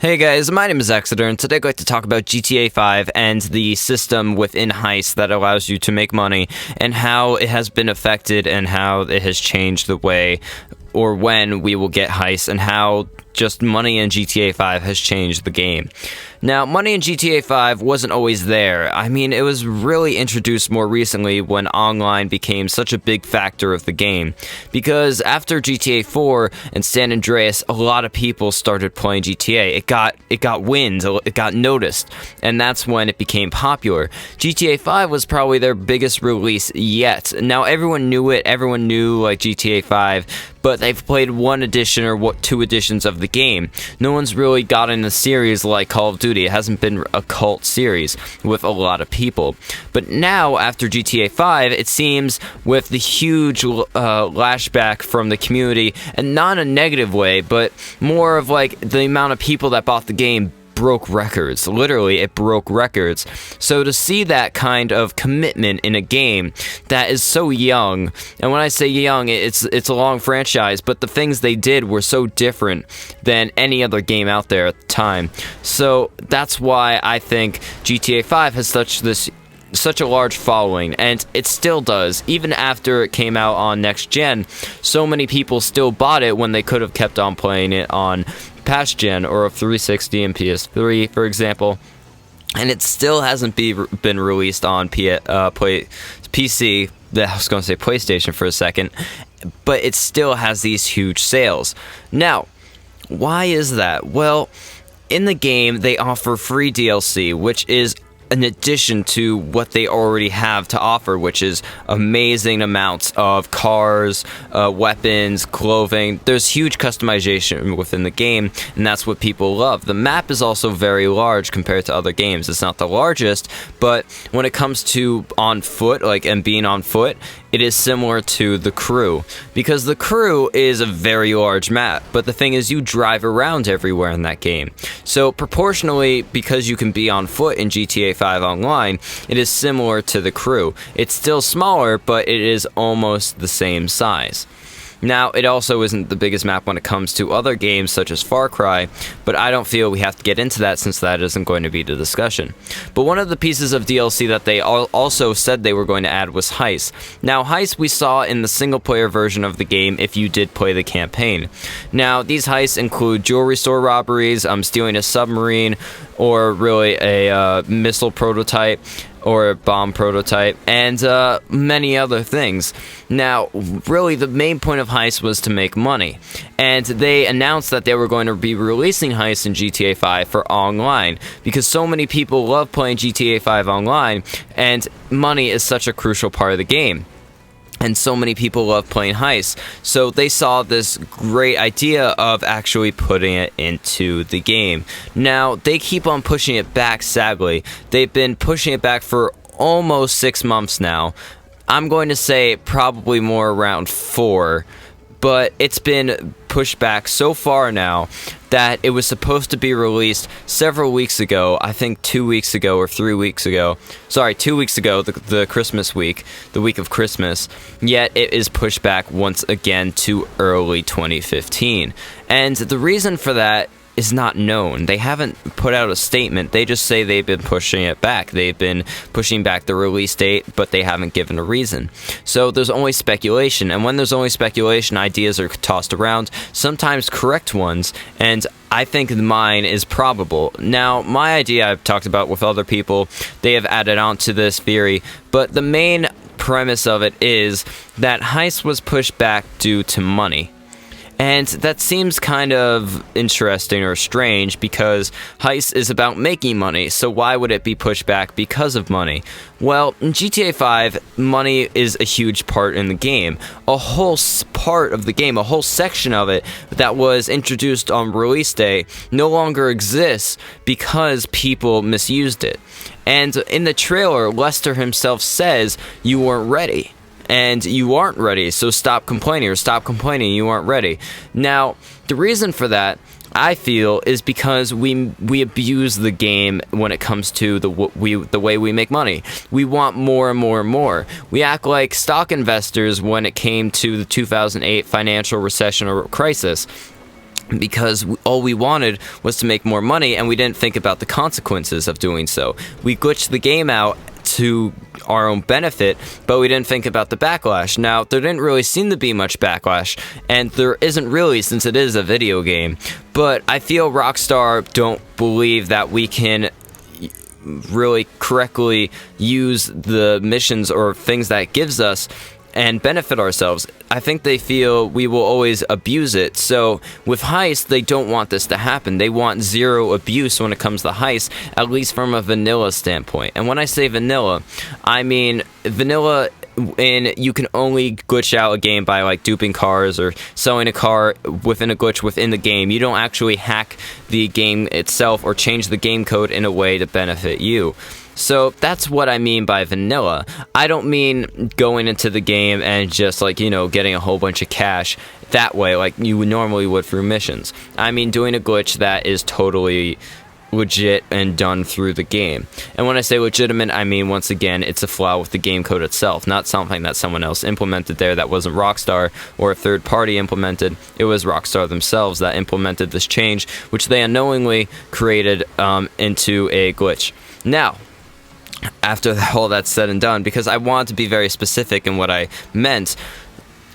Hey guys, my name is Exeter, and today I'd like to talk about GTA 5 and the system within Heists that allows you to make money, and how it has been affected and how it has changed the way or when we will get heists, and how just money in GTA 5 has changed the game. Now, money in GTA 5 wasn't always there. I mean, it was really introduced more recently when online became such a big factor of the game. Because after GTA 4 and San Andreas, a lot of people started playing GTA. It got wind, it got noticed, and that's when it became popular. GTA 5 was probably their biggest release yet. Now, everyone knew it, everyone knew like GTA 5, but they've played one edition or two editions of the game. No one's really gotten a series like Call of Duty. It hasn't been a cult series with a lot of people. But now, after GTA 5, it seems with the huge lashback from the community, and not in a negative way, but more of like the amount of people that bought the game broke records. Literally, it broke records. So to see that kind of commitment in a game that is so young, and when I say young, it's a long franchise, but the things they did were so different than any other game out there at the time. So that's why I think GTA 5 has such a large following, and it still does. Even after it came out on next gen, so many people still bought it when they could have kept on playing it on past gen or a 360 and PS3, for example, and it still hasn't been released on PC. I was going to say PlayStation for a second, but it still has these huge sales. Now, why is that? Well, in the game they offer free DLC, which is in addition to what they already have to offer, which is amazing amounts of cars, weapons, clothing. There's huge customization within the game, and that's what people love. The map is also very large compared to other games. It's not the largest, but when it comes to on foot, and being on foot, it is similar to The Crew, because The Crew is a very large map, but the thing is you drive around everywhere in that game. So proportionally, because you can be on foot in GTA 5 Online, it is similar to The Crew. It's still smaller, but it is almost the same size. Now, it also isn't the biggest map when it comes to other games such as Far Cry, but I don't feel we have to get into that since that isn't going to be the discussion. But one of the pieces of DLC that they also said they were going to add was Heists. Now, Heists we saw in the single-player version of the game if you did play the campaign. Now, these heists include jewelry store robberies, stealing a submarine, or really a missile prototype, or a bomb prototype, and many other things. Now, really, the main point of Heist was to make money, and they announced that they were going to be releasing Heist in GTA 5 for online, because so many people love playing GTA 5 online, and money is such a crucial part of the game. And so many people love playing heists, so they saw this great idea of actually putting it into the game. Now, they keep on pushing it back, sadly. They've been pushing it back for almost 6 months now. I'm going to say probably more around 4, but it's been pushed back so far now that it was supposed to be released several weeks ago. I think 2 weeks ago or 3 weeks ago. Sorry, 2 weeks ago, the Christmas week, the week of Christmas. Yet it is pushed back once again to early 2015. And the reason for that is not known. They haven't put out a statement. They just say they've been pushing it back. They've been pushing back the release date, but they haven't given a reason. So there's only speculation, and when there's only speculation, ideas are tossed around, sometimes correct ones, and I think mine is probable. Now, my idea I've talked about with other people, they have added on to this theory, but the main premise of it is that Heist was pushed back due to money. And that seems kind of interesting or strange, because Heist is about making money, so why would it be pushed back because of money? Well, in GTA 5, money is a huge part in the game. A whole part of the game, a whole section of it that was introduced on release day no longer exists because people misused it. And in the trailer, Lester himself says, "You weren't ready." And you aren't ready, so stop complaining, or stop complaining, you aren't ready. Now, the reason for that, I feel, is because we abuse the game when it comes to the way we make money. We want more and more and more. We act like stock investors when it came to the 2008 financial recession or crisis. because all we wanted was to make more money, and we didn't think about the consequences of doing so. We glitched the game out to our own benefit, but we didn't think about the backlash. Now, there didn't really seem to be much backlash, and there isn't really, since it is a video game. But I feel Rockstar don't believe that we can really correctly use the missions or things that it gives us and benefit ourselves. I think they feel we will always abuse it. So with Heist, they don't want this to happen. They want zero abuse when it comes to Heist, at least from a vanilla standpoint. And when I say vanilla, I mean vanilla in you can only glitch out a game by like duping cars or selling a car within a glitch within the game. You don't actually hack the game itself or change the game code in a way to benefit you. So that's what I mean by vanilla. I don't mean going into the game and just like, getting a whole bunch of cash that way like you normally would through missions. I mean doing a glitch that is totally legit and done through the game. And when I say legitimate, I mean, once again, it's a flaw with the game code itself, not something that someone else implemented there that wasn't Rockstar or a third party implemented. It was Rockstar themselves that implemented this change, which they unknowingly created into a glitch. Now, after all that's said and done, because I wanted to be very specific in what I meant,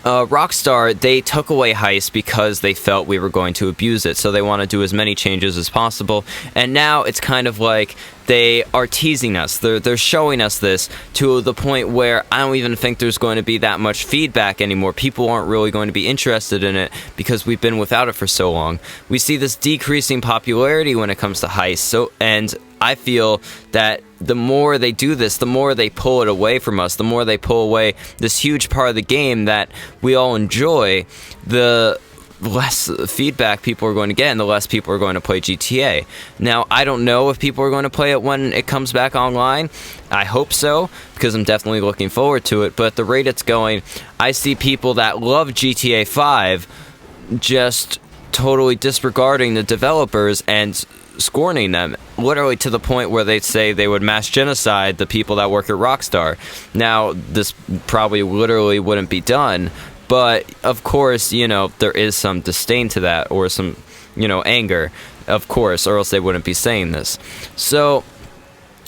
Rockstar, they took away Heist because they felt we were going to abuse it, so they want to do as many changes as possible, and now it's kind of like they are teasing us. They're showing us this to the point where I don't even think there's going to be that much feedback anymore. People aren't really going to be interested in it because we've been without it for so long. We see this decreasing popularity when it comes to Heist, and I feel that the more they do this, the more they pull it away from us, the more they pull away this huge part of the game that we all enjoy, the less feedback people are going to get and the less people are going to play GTA. Now, I don't know if people are going to play it when it comes back online. I hope so, because I'm definitely looking forward to it, but at the rate it's going, I see people that love GTA 5 just totally disregarding the developers and scorning them, literally to the point where they'd say they would mass genocide the people that work at Rockstar. Now, this probably literally wouldn't be done, but of course, there is some disdain to that, or some, anger, of course, or else they wouldn't be saying this. So,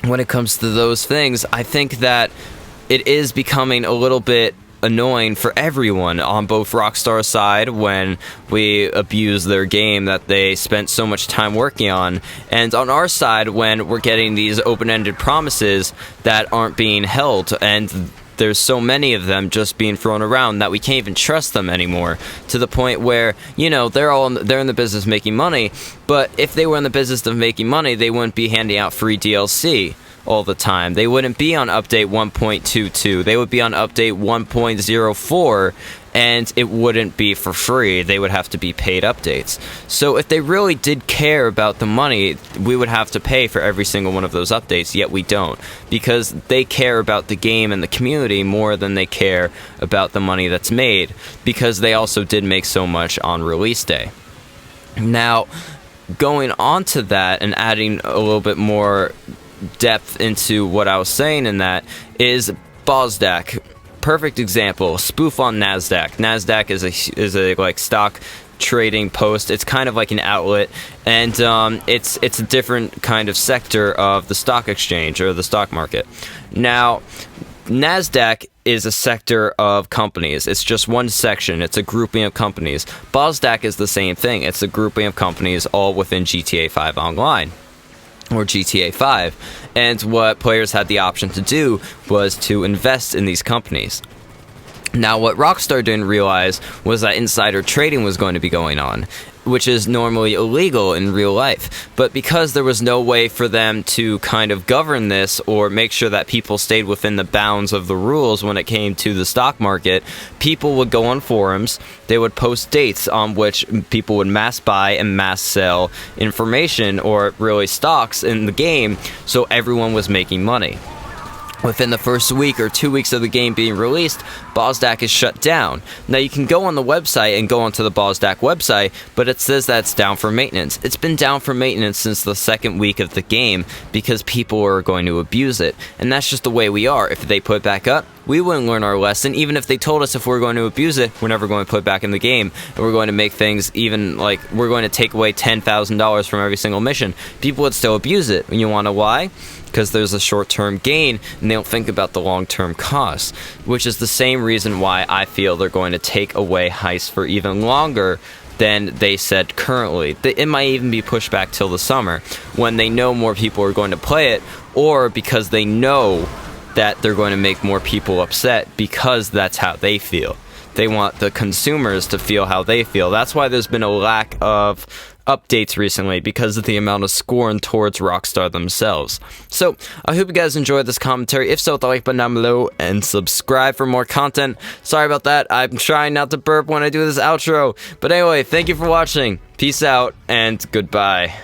when it comes to those things, I think that it is becoming a little bit annoying for everyone on both Rockstar's side when we abuse their game that they spent so much time working on, and on our side when we're getting these open-ended promises that aren't being held, and there's so many of them just being thrown around that we can't even trust them anymore, to the point where, they're in the business of making money, but if they were in the business of making money, they wouldn't be handing out free DLC all the time. They wouldn't be on update 1.22. They would be on update 1.04, and it wouldn't be for free. They would have to be paid updates. So if they really did care about the money, we would have to pay for every single one of those updates, yet we don't, because they care about the game and the community more than they care about the money that's made, because they also did make so much on release day. Now, going on to that and adding a little bit more depth into what I was saying in that is Bozdak. Perfect example. Spoof on NASDAQ. NASDAQ is a like stock trading post. It's kind of like an outlet, and it's a different kind of sector of the stock exchange or the stock market. Now, NASDAQ is a sector of companies. It's just one section. It's a grouping of companies. Bozdak is the same thing. It's a grouping of companies all within GTA 5 Online, or GTA 5, and what players had the option to do was to invest in these companies. Now, what Rockstar didn't realize was that insider trading was going to be going on, which is normally illegal in real life. But because there was no way for them to kind of govern this or make sure that people stayed within the bounds of the rules when it came to the stock market, people would go on forums, they would post dates on which people would mass buy and mass sell information, or really stocks in the game, so everyone was making money. Within the first week or 2 weeks of the game being released, Bozdak is shut down. Now, you can go on the website and go onto the Bozdak website, but it says that it's down for maintenance. It's been down for maintenance since the second week of the game because people are going to abuse it. And that's just the way we are. If they put it back up, we wouldn't learn our lesson. Even if they told us if we're going to abuse it, we're never going to put it back in the game, and we're going to make things even like we're going to take away $10,000 from every single mission. People would still abuse it. And you want to why? Because there's a short-term gain, and they don't think about the long-term cost, which is the same reason why I feel they're going to take away Heists for even longer than they said currently. It might even be pushed back till the summer when they know more people are going to play it, or because they know that they're going to make more people upset because that's how they feel. They want the consumers to feel how they feel. That's why there's been a lack of updates recently, because of the amount of scorn towards Rockstar themselves. So I hope you guys enjoyed this commentary. If so, hit the like button down below and subscribe for more content. Sorry about that. I'm trying not to burp when I do this outro. But anyway, thank you for watching. Peace out and goodbye.